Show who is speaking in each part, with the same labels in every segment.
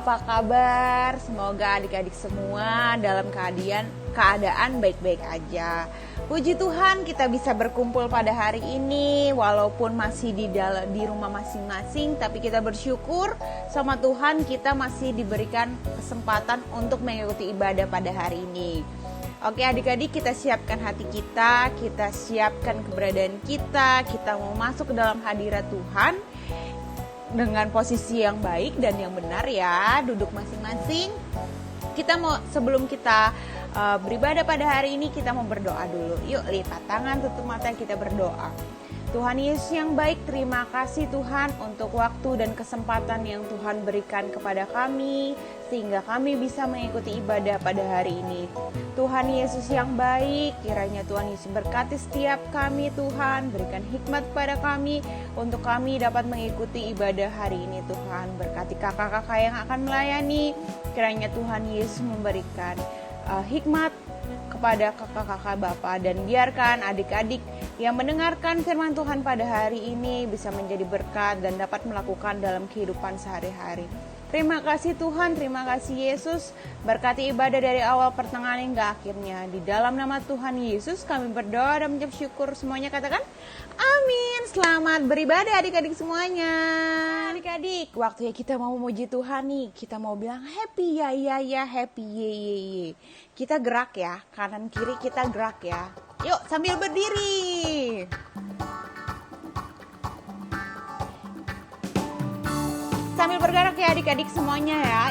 Speaker 1: apa kabar? Semoga adik-adik semua dalam keadaan baik-baik aja. Puji Tuhan kita bisa berkumpul pada hari ini walaupun masih di rumah masing-masing, tapi kita bersyukur sama Tuhan kita masih diberikan kesempatan untuk mengikuti ibadah pada hari ini. Oke adik-adik, kita siapkan hati kita siapkan keberadaan kita mau masuk ke dalam hadirat Tuhan dengan posisi yang baik dan yang benar ya, duduk masing-masing. Sebelum kita beribadah pada hari ini, kita mau berdoa dulu. Yuk lipat tangan, tutup mata, kita berdoa. Tuhan Yesus yang baik, terima kasih Tuhan untuk waktu dan kesempatan yang Tuhan berikan kepada kami sehingga kami bisa mengikuti ibadah pada hari ini. Tuhan Yesus yang baik, kiranya Tuhan Yesus berkati setiap kami Tuhan, berikan hikmat kepada kami untuk kami dapat mengikuti ibadah hari ini Tuhan. Berkati kakak-kakak yang akan melayani, kiranya Tuhan Yesus memberikan hikmat kepada kakak-kakak Bapak, dan biarkan adik-adik yang mendengarkan firman Tuhan pada hari ini bisa menjadi berkat dan dapat melakukan dalam kehidupan sehari-hari. Terima kasih Tuhan, terima kasih Yesus, berkati ibadah dari awal pertengahan hingga akhirnya. Di dalam nama Tuhan Yesus kami berdoa dan mengucap syukur, semuanya katakan amin. Selamat beribadah adik-adik semuanya. Adik-adik, waktunya kita mau memuji Tuhan nih, kita mau bilang happy ya, happy ye. Kita gerak ya, kanan kiri kita gerak ya. Yuk sambil berdiri. Sambil bergerak ya adik-adik semuanya ya.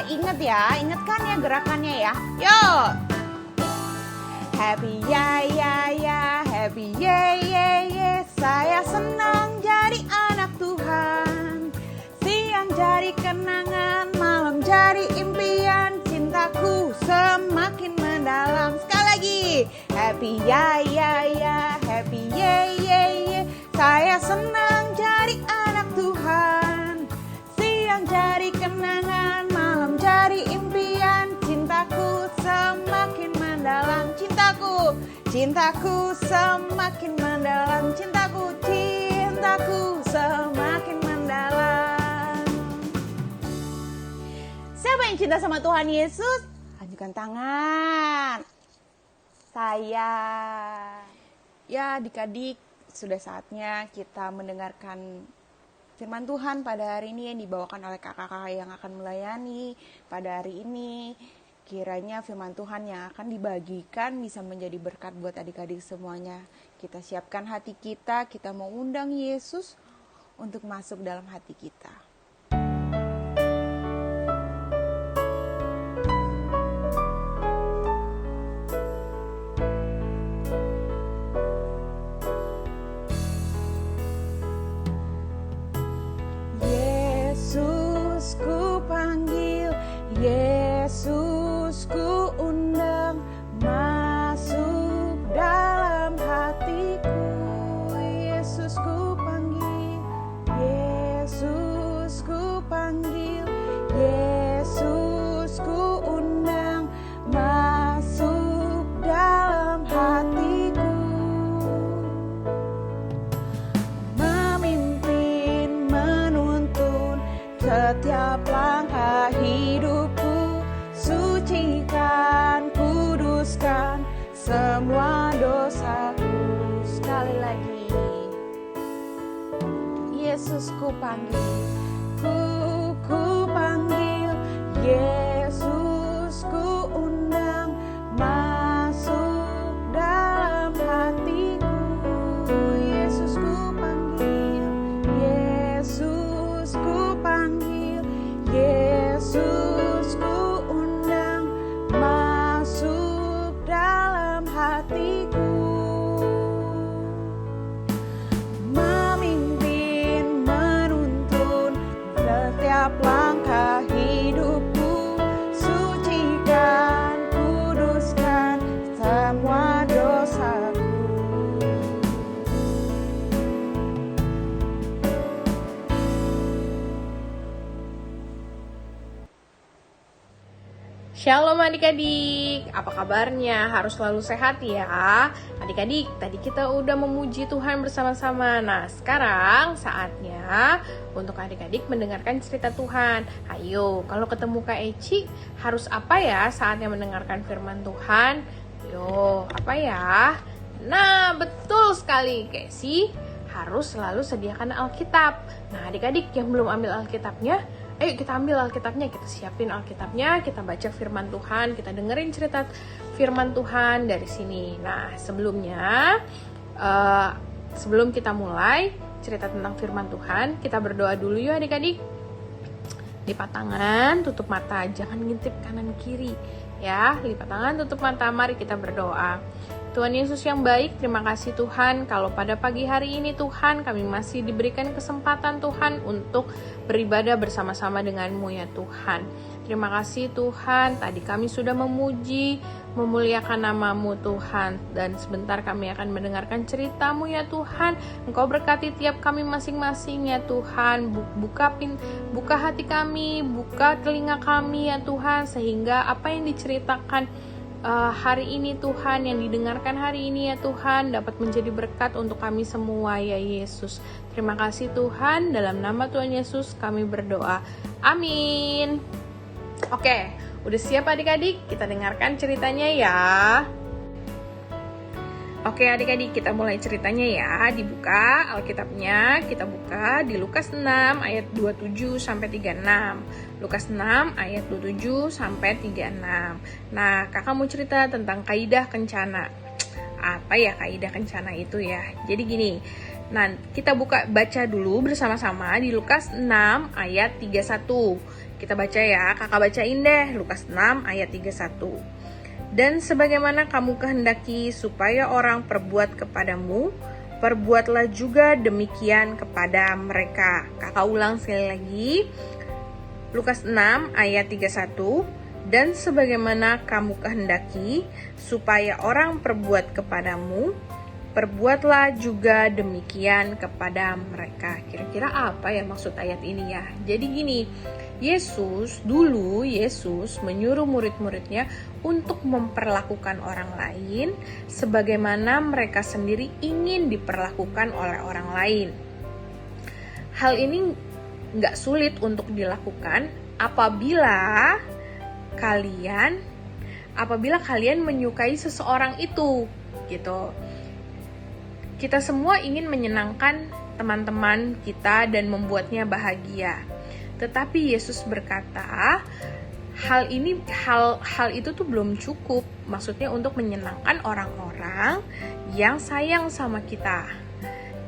Speaker 1: Ingatkan ya gerakannya ya. Yuk. Happy ya, happy ye. Saya senang jadi anak Tuhan. Siang jadi kenangan, malam jadi impian. Cintaku semakin mendalam. Sekali lagi. Happy ya, happy ye. Saya senang jadi anak Tuhan. Siang jadi kenangan, malam jadi impian. Cintaku semakin mendalam. Cintaku semakin mendalam. Cintaku semakin mendalam. Siapa yang cinta sama Tuhan Yesus? Ajukan tangan. Saya. Ya adik-adik, sudah saatnya kita mendengarkan firman Tuhan pada hari ini yang dibawakan oleh kakak-kakak yang akan melayani pada hari ini. Kiranya firman Tuhan yang akan dibagikan bisa menjadi berkat buat adik-adik semuanya. Kita siapkan hati kita mau undang Yesus untuk masuk dalam hati kita. Yesus ku panggil, Yesus ku undang, masuk dalam hatiku. Yesus ku panggil, Yesus ku panggil, Yesus ku undang, masuk dalam hatiku. Memimpin, menuntun setiap langkah hidupku, sucikan, kuduskan semua dosaku. Sekali lagi, Yesus ku panggil, ku panggil, Yesus ku undang, masuk dalam hatiku. Yesus ku panggil, Yesus ku panggil, Yesus ku undang, masuk dalam hatiku. Memimpin, menuntun setiap langkah hidupku,
Speaker 2: Shalom adik-adik, apa kabarnya? Harus selalu sehat ya. Adik-adik, tadi kita udah memuji Tuhan bersama-sama. Nah, sekarang saatnya untuk adik-adik mendengarkan cerita Tuhan. Ayo, kalau ketemu Kak Eci, harus apa ya saatnya mendengarkan firman Tuhan? Yo, apa ya? Nah, betul sekali, Kak Eci harus selalu sediakan Alkitab. Nah, adik-adik yang belum ambil Alkitabnya, ayo kita ambil Alkitabnya, kita siapin Alkitabnya, kita baca firman Tuhan, kita dengerin cerita firman Tuhan dari sini. Nah, sebelum kita mulai cerita tentang firman Tuhan, kita berdoa dulu yuk adik-adik. Lipat tangan, tutup mata, jangan ngintip kanan kiri ya. Lipat tangan, tutup mata, mari kita berdoa. Tuhan Yesus yang baik, terima kasih Tuhan kalau pada pagi hari ini Tuhan kami masih diberikan kesempatan Tuhan untuk beribadah bersama-sama dengan-Mu ya Tuhan. Terima kasih Tuhan, tadi kami sudah memuji, memuliakan nama-Mu Tuhan. Dan sebentar kami akan mendengarkan cerita-Mu ya Tuhan. Engkau berkati tiap kami masing-masing ya Tuhan. Buka hati kami, buka telinga kami ya Tuhan. Sehingga apa yang diceritakan hari ini Tuhan, yang didengarkan hari ini ya Tuhan, dapat menjadi berkat untuk kami semua ya Yesus. Terima kasih Tuhan, dalam nama Tuhan Yesus kami berdoa. Amin. Oke, udah siap adik-adik? Kita dengarkan ceritanya ya. Oke adik-adik, kita mulai ceritanya ya. Dibuka Alkitabnya, kita buka di Lukas 6 ayat 27 sampai 36. Lukas 6 ayat 27 sampai 36. Nah, kakak mau cerita tentang kaidah kencana. Apa ya kaidah kencana itu ya? Jadi gini. Nah, kita baca dulu bersama-sama di Lukas 6 ayat 31. Kita baca ya, kakak bacain deh Lukas 6 ayat 31. Dan sebagaimana kamu kehendaki supaya orang perbuat kepadamu, perbuatlah juga demikian kepada mereka. Kakak ulang sekali lagi. Lukas 6 ayat 31. Dan sebagaimana kamu kehendaki supaya orang perbuat kepadamu, perbuatlah juga demikian kepada mereka. Kira-kira apa ya maksud ayat ini ya? Jadi gini, Yesus menyuruh murid-muridnya untuk memperlakukan orang lain sebagaimana mereka sendiri ingin diperlakukan oleh orang lain. Hal ini nggak sulit untuk dilakukan apabila kalian menyukai seseorang itu, gitu. Kita semua ingin menyenangkan teman-teman kita dan membuatnya bahagia. Tetapi Yesus berkata, hal itu tuh belum cukup. Maksudnya untuk menyenangkan orang-orang yang sayang sama kita.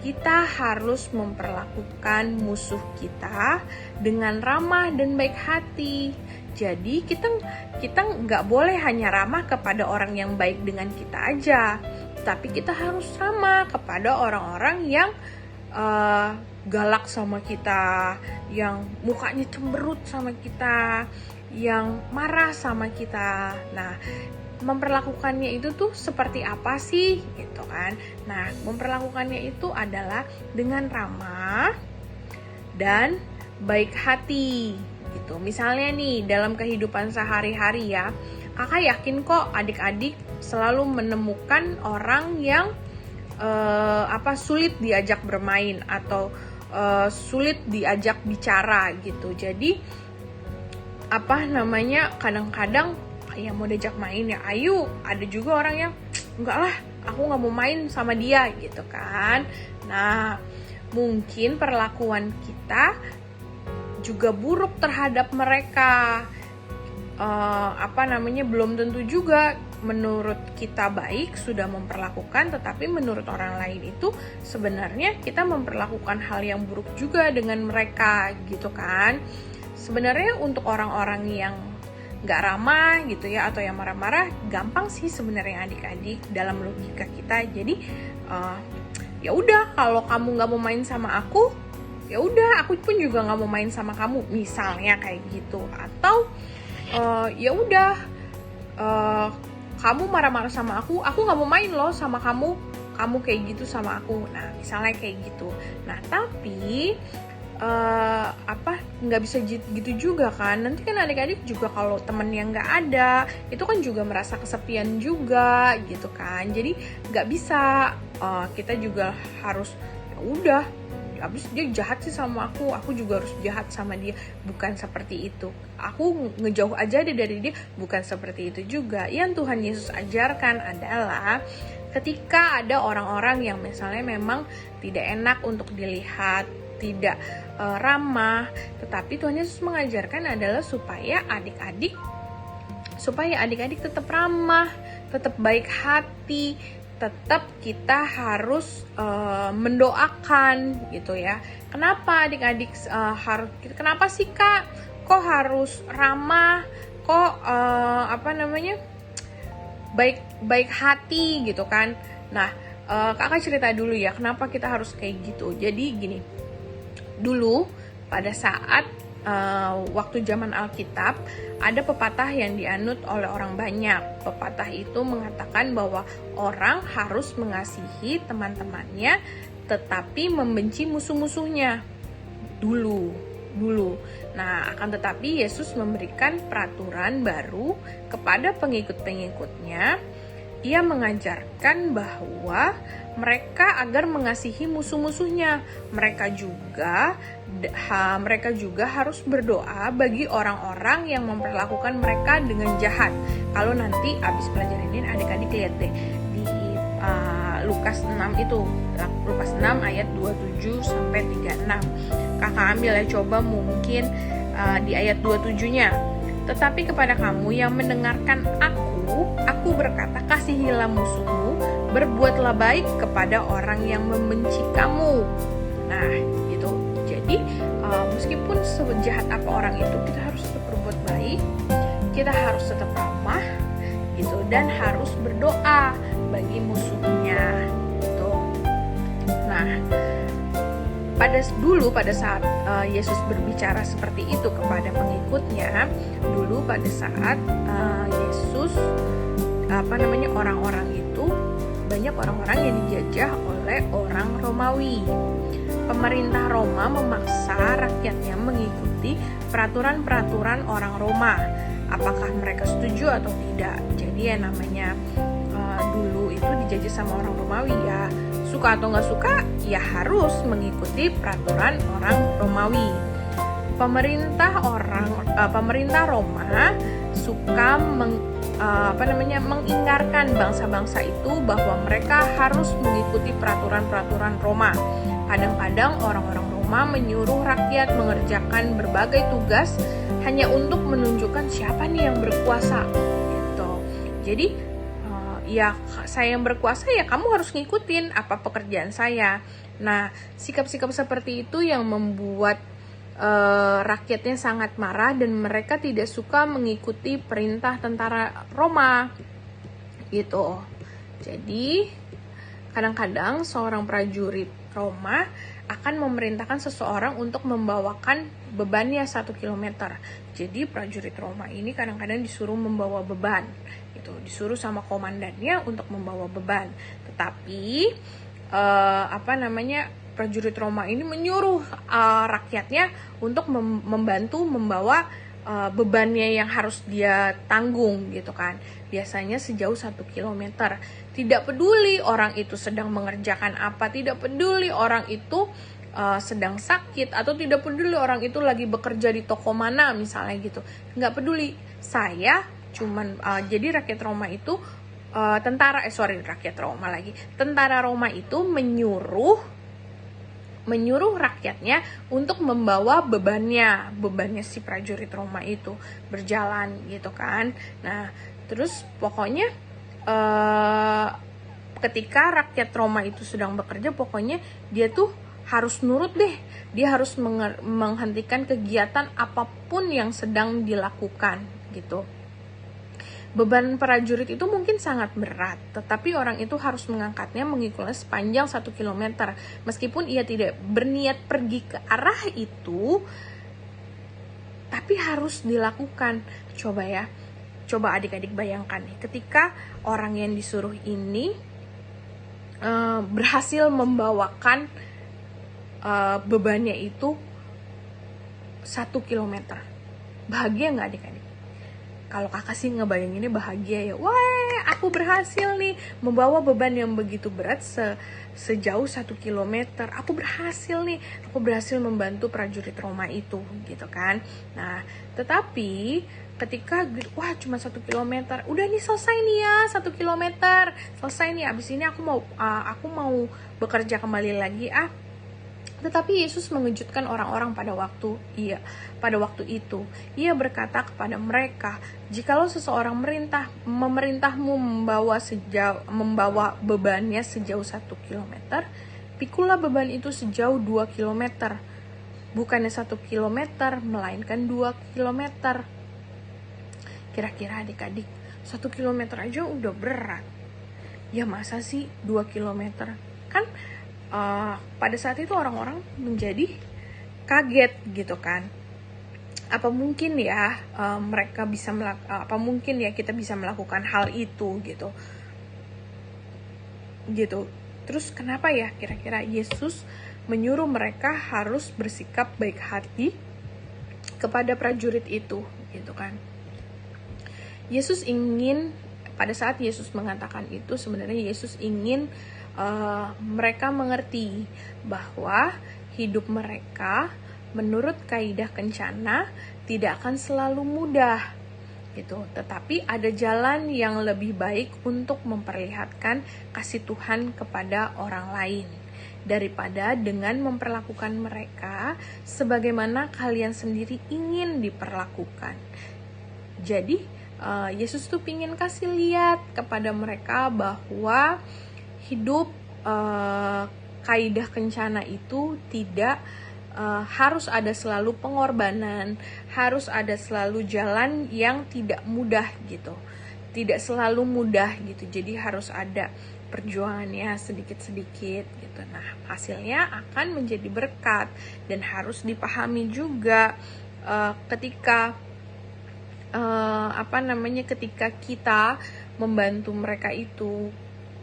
Speaker 2: Kita harus memperlakukan musuh kita dengan ramah dan baik hati. Jadi kita nggak boleh hanya ramah kepada orang yang baik dengan kita aja, tapi kita harus ramah kepada orang-orang yang galak sama kita, yang mukanya cemberut sama kita, yang marah sama kita. Nah, memperlakukannya itu tuh seperti apa sih gitu kan. Nah, memperlakukannya itu adalah dengan ramah dan baik hati gitu. Misalnya nih dalam kehidupan sehari-hari ya, kakak yakin kok adik-adik selalu menemukan orang yang sulit diajak bermain atau sulit diajak bicara gitu. Jadi kadang-kadang yang mau diajak main ya ayo, ada juga orang yang enggak lah, aku nggak mau main sama dia gitu kan. Nah, mungkin perlakuan kita juga buruk terhadap mereka. Belum tentu juga menurut kita baik sudah memperlakukan, tetapi menurut orang lain itu sebenarnya kita memperlakukan hal yang buruk juga dengan mereka gitu kan. Sebenarnya untuk orang-orang yang gak ramah gitu ya, atau yang marah-marah, gampang sih sebenarnya adik-adik dalam logika kita. Jadi ya udah, kalau kamu nggak mau main sama aku, ya udah aku pun juga nggak mau main sama kamu, misalnya kayak gitu. Atau ya udah, kamu marah-marah sama aku nggak mau main loh sama kamu kayak gitu sama aku. Nah, misalnya kayak gitu. Nah, tapi nggak bisa gitu juga kan. Nanti kan adik-adik juga kalau temen yang nggak ada itu kan juga merasa kesepian juga gitu kan. Jadi nggak bisa, kita juga harus ya udah, habis dia jahat sih sama aku juga harus jahat sama dia. Bukan seperti itu. Aku ngejauh aja deh dari dia, bukan seperti itu juga. Yang Tuhan Yesus ajarkan adalah ketika ada orang-orang yang misalnya memang tidak enak untuk dilihat, tidak ramah, tetapi Tuhan Yesus mengajarkan adalah supaya adik-adik tetap ramah, tetap baik hati, tetap kita harus mendoakan gitu ya. Kenapa adik-adik kenapa sih Kak kok harus ramah, kok baik hati gitu kan. Nah, kakak cerita dulu ya kenapa kita harus kayak gitu. Jadi gini, dulu pada saat waktu zaman Alkitab ada pepatah yang dianut oleh orang banyak. Pepatah itu mengatakan bahwa orang harus mengasihi teman-temannya tetapi membenci musuh-musuhnya. Dulu. Nah, akan tetapi Yesus memberikan peraturan baru kepada pengikut-pengikutnya. Ia mengajarkan bahwa mereka agar mengasihi musuh-musuhnya. Mereka juga harus berdoa bagi orang-orang yang memperlakukan mereka dengan jahat. Kalau nanti abis pelajaran ini adik-adik lihat deh di Lukas 6 itu, Lukas 6 ayat 27 sampai 36. Kakak ambil ya, coba mungkin di ayat 27-nya. Tetapi kepada kamu yang mendengarkan aku berkata, kasihilah musuhmu, berbuatlah baik kepada orang yang membenci kamu. Nah, gitu. Jadi, meskipun sejahat apa orang itu, kita harus tetap berbuat baik, kita harus tetap ramah, gitu, dan harus berdoa bagi musuhnya, gitu. Nah, pada saat Yesus berbicara seperti itu kepada pengikutnya, dulu pada saat Yesus orang-orang itu banyak orang-orang yang dijajah oleh orang Romawi. Pemerintah Roma memaksa rakyatnya mengikuti peraturan-peraturan orang Roma. Apakah mereka setuju atau tidak? Jadi yang namanya dulu itu dijajah sama orang Romawi ya, suka atau nggak suka ya harus mengikuti peraturan orang Romawi. Pemerintah Roma suka mengingkarkan bangsa-bangsa itu bahwa mereka harus mengikuti peraturan-peraturan Roma. Kadang-kadang orang-orang Roma menyuruh rakyat mengerjakan berbagai tugas hanya untuk menunjukkan siapa nih yang berkuasa gitu. Jadi ya saya yang berkuasa ya kamu harus ngikutin apa pekerjaan saya. Nah, sikap-sikap seperti itu yang membuat rakyatnya sangat marah dan mereka tidak suka mengikuti perintah tentara Roma gitu. Jadi kadang-kadang seorang prajurit Roma akan memerintahkan seseorang untuk membawakan bebannya 1 km. Jadi prajurit Roma ini kadang-kadang disuruh membawa beban gitu, disuruh sama komandannya untuk membawa beban. Tetapi prajurit Roma ini menyuruh rakyatnya untuk membantu membawa bebannya yang harus dia tanggung gitu kan. Biasanya sejauh 1 km. Tidak peduli orang itu sedang mengerjakan apa, tidak peduli orang itu sedang sakit, atau tidak peduli orang itu lagi bekerja di toko mana misalnya gitu. Nggak peduli. Jadi rakyat Roma itu Tentara Roma itu menyuruh rakyatnya untuk membawa bebannya si prajurit Roma itu berjalan gitu kan. Nah, terus pokoknya ketika rakyat Roma itu sedang bekerja, pokoknya dia tuh harus nurut deh. Dia harus menghentikan kegiatan apapun yang sedang dilakukan gitu. Beban prajurit itu mungkin sangat berat, tetapi orang itu harus mengangkatnya mengikulnya sepanjang 1 km. Meskipun ia tidak berniat pergi ke arah itu, tapi harus dilakukan. Coba adik-adik bayangkan nih, ketika orang yang disuruh ini berhasil membawakan bebannya itu 1 kilometer. Bahagia nggak adik-adik? Kalau kakak sih ngebayanginnya bahagia ya. Wah, aku berhasil nih membawa beban yang begitu berat sejauh 1 kilometer. Aku berhasil nih, aku berhasil membantu prajurit Roma itu, gitu kan. Nah, tetapi ketika wah cuma 1 kilometer, udah nih selesai nih ya 1 kilometer, selesai nih, abis ini aku mau bekerja kembali lagi Tetapi Yesus mengejutkan orang-orang pada waktu itu. Ia berkata kepada mereka, "Jikalau seseorang memerintahmu membawa bebannya sejauh 1 kilometer, pikulah beban itu sejauh 2 kilometer. Bukannya 1 kilometer, melainkan 2 kilometer." Kira-kira adik-adik, 1 kilometer aja udah berat. Ya masa sih 2 kilometer? Kan pada saat itu orang-orang menjadi kaget gitu kan. Apa mungkin ya kita bisa melakukan hal itu gitu. Terus kenapa ya kira-kira Yesus menyuruh mereka harus bersikap baik hati kepada prajurit itu gitu kan. Pada saat Yesus mengatakan itu, sebenarnya Yesus ingin mereka mengerti bahwa hidup mereka menurut kaidah kencana tidak akan selalu mudah gitu, tetapi ada jalan yang lebih baik untuk memperlihatkan kasih Tuhan kepada orang lain daripada dengan memperlakukan mereka sebagaimana kalian sendiri ingin diperlakukan. Jadi Yesus tuh ingin kasih lihat kepada mereka bahwa hidup kaidah kencana itu tidak harus ada selalu pengorbanan, harus ada selalu jalan yang tidak mudah gitu, tidak selalu mudah gitu. Jadi harus ada perjuangannya sedikit-sedikit gitu. Nah, hasilnya akan menjadi berkat dan harus dipahami juga ketika kita membantu mereka itu,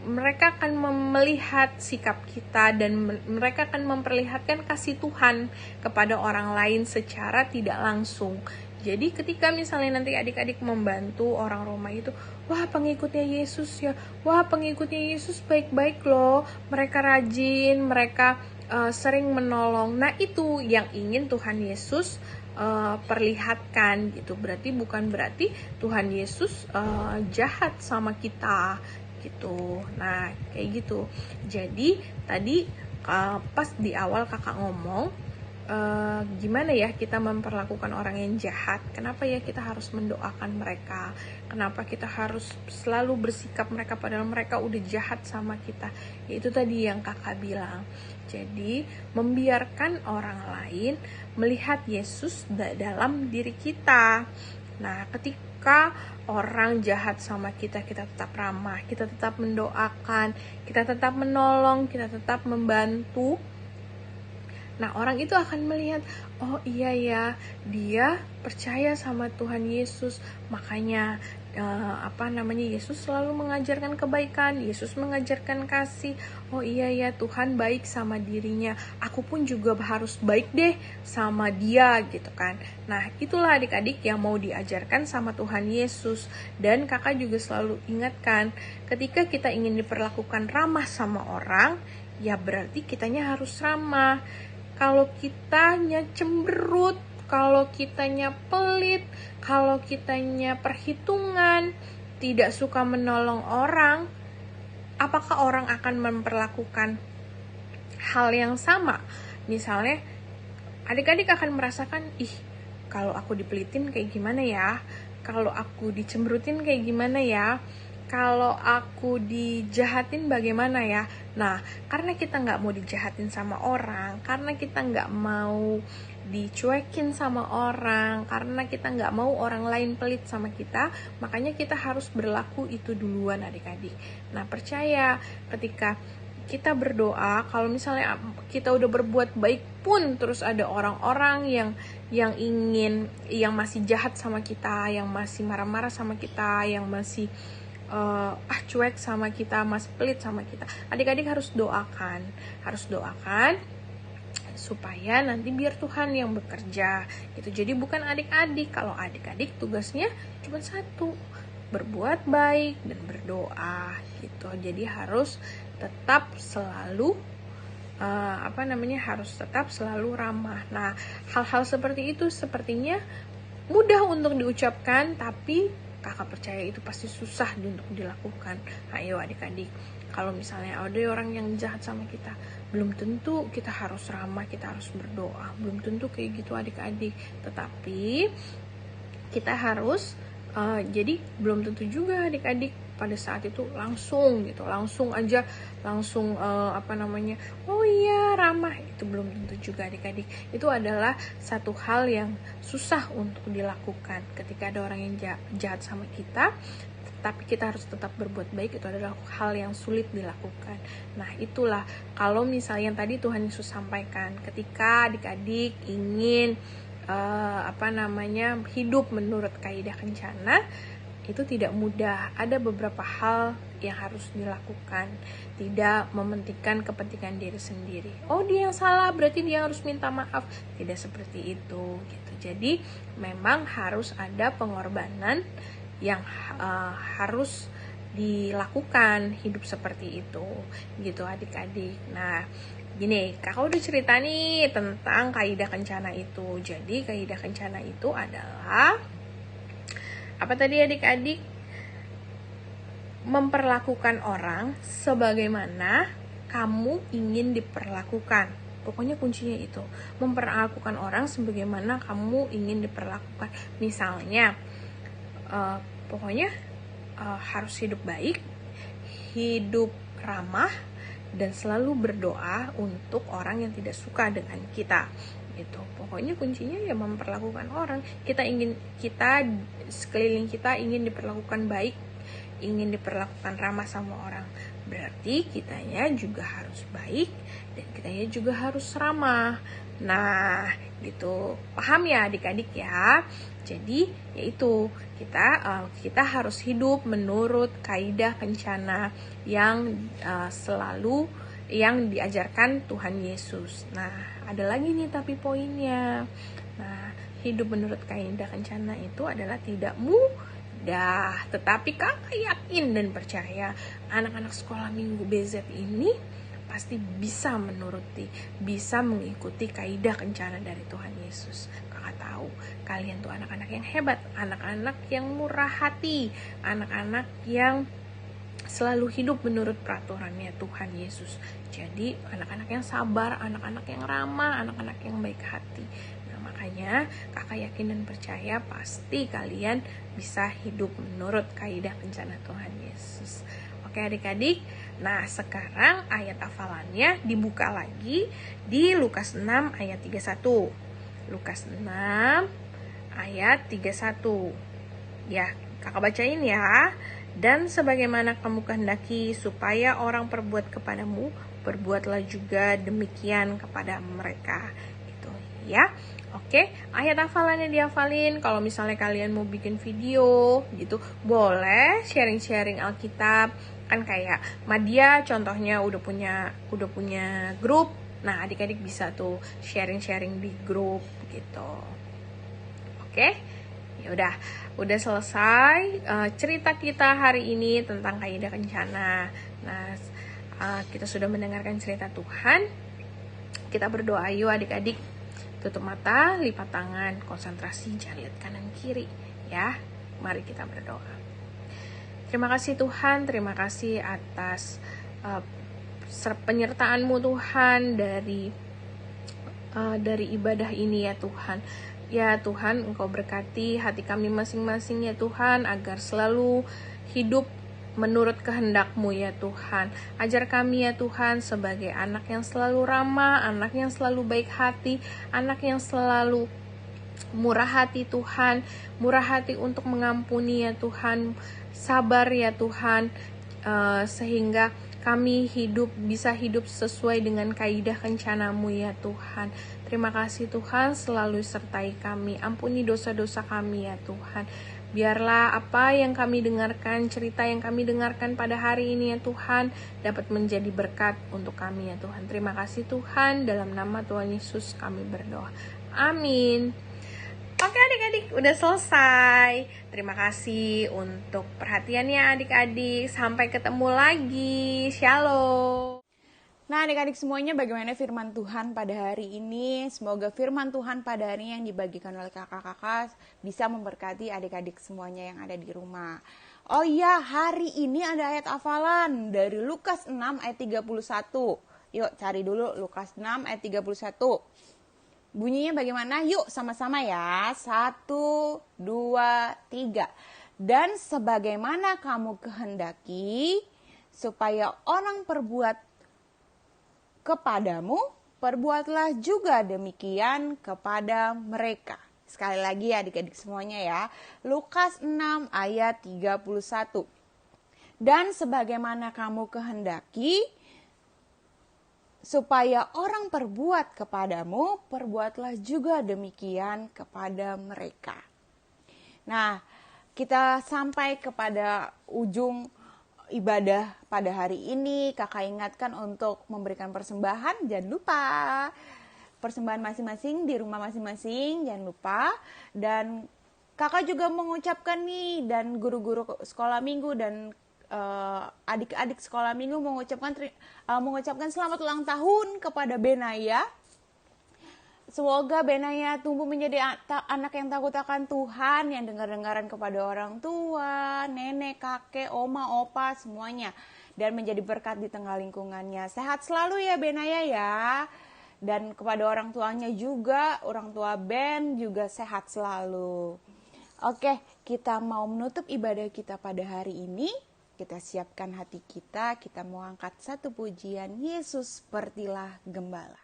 Speaker 2: mereka akan melihat sikap kita dan mereka akan memperlihatkan kasih Tuhan kepada orang lain secara tidak langsung. Jadi ketika misalnya nanti adik-adik membantu orang Roma itu, wah pengikutnya Yesus ya, wah pengikutnya Yesus baik-baik loh, mereka rajin, mereka sering menolong. Nah itu yang ingin Tuhan Yesus perlihatkan gitu. Bukan berarti Tuhan Yesus jahat sama kita gitu. Nah kayak gitu. Jadi tadi pas di awal kakak ngomong gimana ya kita memperlakukan orang yang jahat, kenapa ya kita harus mendoakan mereka, kenapa kita harus selalu bersikap mereka padahal mereka udah jahat sama kita. Itu tadi yang kakak bilang. Jadi membiarkan orang lain melihat Yesus dalam diri kita. Nah ketika orang jahat sama kita, kita tetap ramah, kita tetap mendoakan, kita tetap menolong, kita tetap membantu. Nah orang itu akan melihat, oh iya ya, dia percaya sama Tuhan Yesus, makanya Yesus selalu mengajarkan kebaikan, Yesus mengajarkan kasih. Oh iya ya, Tuhan baik sama dirinya, aku pun juga harus baik deh sama dia gitu kan. Nah itulah adik-adik yang mau diajarkan sama Tuhan Yesus. Dan kakak juga selalu ingatkan, ketika kita ingin diperlakukan ramah sama orang, ya berarti kitanya harus ramah. Kalau kitanya cemberut, kalau kitanya pelit, kalau kitanya perhitungan, tidak suka menolong orang, apakah orang akan memperlakukan hal yang sama? Misalnya, adik-adik akan merasakan, kalau aku dipelitin kayak gimana ya? Kalau aku dicemberutin kayak gimana ya? Kalau aku dijahatin bagaimana ya? Nah, karena kita nggak mau dijahatin sama orang, karena kita nggak mau dicuekin sama orang, karena kita nggak mau orang lain pelit sama kita, makanya kita harus berlaku itu duluan adik-adik. Nah, percaya ketika kita berdoa, kalau misalnya kita udah berbuat baik pun terus ada orang-orang yang masih jahat sama kita, yang masih marah-marah sama kita, yang masih cuek sama kita, mas pelit sama kita, adik-adik harus doakan. supaya nanti biar Tuhan yang bekerja gitu. Jadi bukan adik-adik. Kalau adik-adik tugasnya cuma satu, berbuat baik dan berdoa gitu. Jadi harus tetap selalu harus tetap selalu ramah. Nah, hal-hal seperti itu sepertinya mudah untuk diucapkan, tapi kakak percaya itu pasti susah untuk dilakukan. Ayo adik-adik, kalau misalnya ada orang yang jahat sama kita, belum tentu kita harus ramah, kita harus berdoa, belum tentu kayak gitu adik-adik. Tetapi kita harus jadi belum tentu juga adik-adik pada saat itu langsung aja oh iya ramah, itu belum tentu juga adik-adik. Itu adalah satu hal yang susah untuk dilakukan ketika ada orang yang jahat sama kita, tapi kita harus tetap berbuat baik. Itu adalah hal yang sulit dilakukan. Nah, itulah kalau misalnya yang tadi Tuhan Yesus sampaikan, ketika adik-adik ingin hidup menurut kaidah kencana, itu tidak mudah. Ada beberapa hal yang harus dilakukan, tidak mementingkan kepentingan diri sendiri. Oh, dia yang salah, berarti dia harus minta maaf. Tidak seperti itu gitu. Jadi memang harus ada pengorbanan yang harus dilakukan, hidup seperti itu gitu adik-adik. Nah, gini, kakak udah cerita nih tentang kaidah kencana itu. Jadi kaidah kencana itu adalah apa tadi adik-adik? Memperlakukan orang sebagaimana kamu ingin diperlakukan. Pokoknya kuncinya itu, memperlakukan orang sebagaimana kamu ingin diperlakukan. Misalnya harus hidup baik, hidup ramah, dan selalu berdoa untuk orang yang tidak suka dengan kita gitu. Pokoknya kuncinya ya memperlakukan orang. Kita sekeliling kita ingin diperlakukan baik, ingin diperlakukan ramah sama orang. Berarti kitanya juga harus baik dan kitanya juga harus ramah. Nah, gitu. Paham ya adik-adik ya? Jadi, yaitu kita harus hidup menurut kaidah kencana yang selalu yang diajarkan Tuhan Yesus. Nah, ada lagi nih tapi poinnya. Nah, hidup menurut kaidah kencana itu adalah tidak mudah, tetapi kakak yakin dan percaya anak-anak sekolah minggu BZ ini pasti bisa bisa mengikuti kaidah kencana dari Tuhan Yesus. Kakak tahu kalian tuh anak-anak yang hebat, anak-anak yang murah hati, anak-anak yang selalu hidup menurut peraturannya Tuhan Yesus. Jadi anak-anak yang sabar, anak-anak yang ramah, anak-anak yang baik hati. Nah, makanya kakak yakin dan percaya pasti kalian bisa hidup menurut kaidah kencana Tuhan Yesus. Oke adik-adik, nah sekarang ayat hafalannya dibuka lagi di Lukas 6 ayat 31. Lukas 6 ayat 31. Ya, kakak bacain ya. Dan sebagaimana kamu kehendaki supaya orang perbuat kepadamu, perbuatlah juga demikian kepada mereka. Gitu ya. Oke, ayat hafalannya dihafalin. Kalau misalnya kalian mau bikin video gitu, boleh sharing-sharing Alkitab. Kan kayak Madia contohnya udah punya grup. Nah, adik-adik bisa tuh sharing-sharing di grup gitu. Oke? Ya udah selesai cerita kita hari ini tentang kaidah kencana. Nah, kita sudah mendengarkan cerita Tuhan. Kita berdoa yuk adik-adik. Tutup mata, lipat tangan, konsentrasi, jangan lihat kanan kiri ya. Mari kita berdoa. Terima kasih Tuhan, terima kasih atas penyertaan-Mu Tuhan dari ibadah ini ya Tuhan. Ya Tuhan, Engkau berkati hati kami masing-masing ya Tuhan, agar selalu hidup menurut kehendak-Mu ya Tuhan. Ajar kami ya Tuhan sebagai anak yang selalu ramah, anak yang selalu baik hati, anak yang selalu murah hati Tuhan, murah hati untuk mengampuni ya Tuhan, sabar ya Tuhan, sehingga kami bisa hidup sesuai dengan kaidah kencana-Mu ya Tuhan. Terima kasih Tuhan, selalu sertai kami. Ampuni dosa-dosa kami ya Tuhan. Biarlah apa yang kami dengarkan, cerita yang kami dengarkan pada hari ini ya Tuhan, dapat menjadi berkat untuk kami ya Tuhan. Terima kasih Tuhan, dalam nama Tuhan Yesus kami berdoa. Amin. Oke adik-adik, udah selesai. Terima kasih untuk perhatiannya adik-adik. Sampai ketemu lagi. Shalom.
Speaker 1: Nah adik-adik semuanya, bagaimana firman Tuhan pada hari ini? Semoga firman Tuhan pada hari ini yang dibagikan oleh kakak-kakak bisa memberkati adik-adik semuanya yang ada di rumah. Oh iya, hari ini ada ayat hafalan dari Lukas 6 ayat 31. Yuk cari dulu Lukas 6 ayat 31. Bunyinya bagaimana? Yuk sama-sama ya. 1, 2, 3. Dan sebagaimana kamu kehendaki supaya orang perbuat kepadamu, perbuatlah juga demikian kepada mereka. Sekali lagi adik-adik semuanya ya. Lukas 6 ayat 31. Dan sebagaimana kamu kehendaki supaya orang perbuat kepadamu, perbuatlah juga demikian kepada mereka. Nah, kita sampai kepada ujung ibadah pada hari ini. Kakak ingatkan untuk memberikan persembahan, jangan lupa persembahan masing-masing di rumah masing-masing, jangan lupa. Dan kakak juga mengucapkan nih, dan guru-guru sekolah minggu dan adik-adik sekolah minggu mengucapkan selamat ulang tahun kepada Benaya. Semoga Benaya tumbuh menjadi anak yang takut akan Tuhan, yang dengar-dengaran kepada orang tua, nenek, kakek, oma, opa, semuanya. Dan menjadi berkat di tengah lingkungannya. Sehat selalu ya Benaya ya. Dan kepada orang tuanya juga, orang tua Ben juga sehat selalu. Oke, kita mau menutup ibadah kita pada hari ini. Kita siapkan hati kita mau angkat satu pujian, Yesus sepertilah gembala.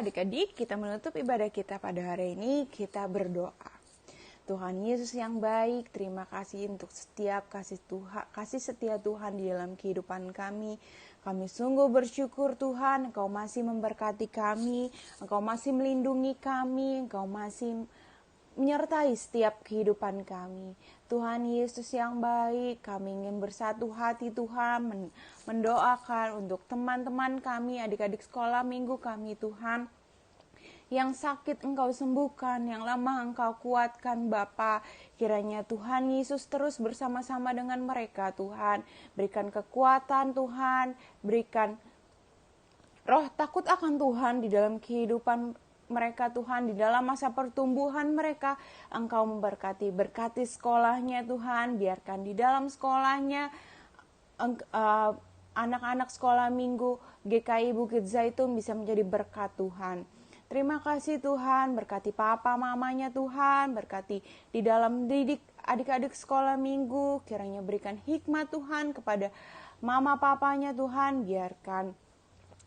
Speaker 1: Adik-adik, kita menutup ibadah kita pada hari ini, kita berdoa. Tuhan Yesus yang baik, terima kasih untuk setiap kasih setia Tuhan di dalam kehidupan kami. Kami sungguh bersyukur Tuhan, Engkau masih memberkati kami, Engkau masih melindungi kami, Engkau masih menyertai setiap kehidupan kami. Tuhan Yesus yang baik, kami ingin bersatu hati Tuhan, mendoakan untuk teman-teman kami, adik-adik sekolah minggu kami Tuhan. Yang sakit Engkau sembuhkan, yang lemah Engkau kuatkan Bapa. Kiranya Tuhan Yesus terus bersama-sama dengan mereka Tuhan. Berikan kekuatan Tuhan, berikan roh takut akan Tuhan di dalam kehidupan mereka Tuhan, di dalam masa pertumbuhan mereka. Engkau berkati sekolahnya Tuhan, biarkan di dalam sekolahnya anak-anak sekolah minggu GKI Bukit Zaitun bisa menjadi berkat Tuhan. Terima kasih Tuhan, berkati papa mamanya Tuhan, berkati di dalam didik adik-adik sekolah minggu, kiranya berikan hikmat Tuhan kepada mama papanya Tuhan, biarkan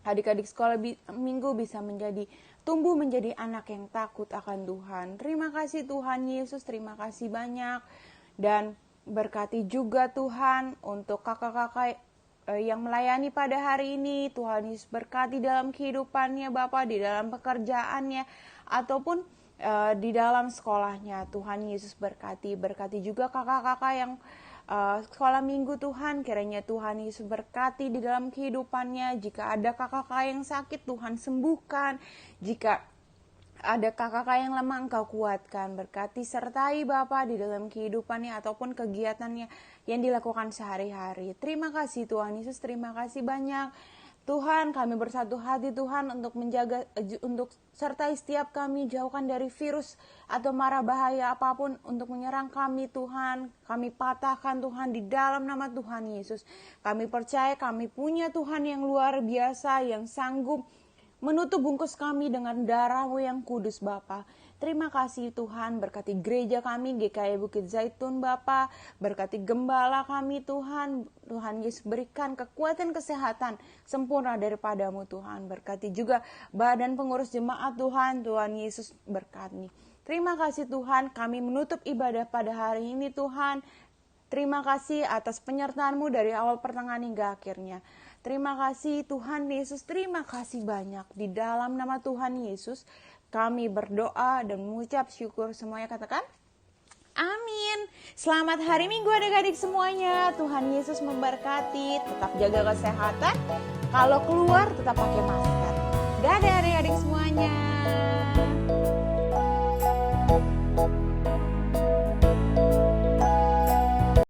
Speaker 1: adik-adik sekolah minggu bisa tumbuh menjadi anak yang takut akan Tuhan. Terima kasih Tuhan Yesus, terima kasih banyak. Dan berkati juga Tuhan untuk kakak-kakak yang melayani pada hari ini. Tuhan Yesus berkati dalam kehidupannya Bapak, di dalam pekerjaannya, ataupun di dalam sekolahnya. Tuhan Yesus berkati juga kakak-kakak yang sekolah minggu Tuhan, kiranya Tuhan Yesus berkati di dalam kehidupannya. Jika ada kakak-kakak yang sakit, Tuhan sembuhkan. Jika ada kakak-kakak yang lemah, Engkau kuatkan. Berkati sertai Bapa di dalam kehidupannya ataupun kegiatannya yang dilakukan sehari-hari. Terima kasih Tuhan Yesus, terima kasih banyak. Tuhan, kami bersatu hati Tuhan untuk untuk sertai setiap kami, jauhkan dari virus atau mara bahaya apapun untuk menyerang kami Tuhan. Kami patahkan Tuhan di dalam nama Tuhan Yesus. Kami percaya kami punya Tuhan yang luar biasa, yang sanggup menutup bungkus kami dengan darah-Mu yang kudus Bapa. Terima kasih Tuhan, berkati gereja kami GKI Bukit Zaitun Bapa, berkati gembala kami Tuhan. Tuhan Yesus berikan kekuatan kesehatan sempurna daripada-Mu Tuhan. Berkati juga badan pengurus jemaat Tuhan, Tuhan Yesus berkati. Terima kasih Tuhan, kami menutup ibadah pada hari ini Tuhan. Terima kasih atas penyertaan-Mu dari awal pertengahan hingga akhirnya. Terima kasih Tuhan Yesus, terima kasih banyak. Di dalam nama Tuhan Yesus kami berdoa dan mengucap syukur. Semuanya katakan amin. Selamat hari Minggu adik-adik semuanya. Tuhan Yesus memberkati. Tetap jaga kesehatan. Kalau keluar tetap pakai masker. Dadah.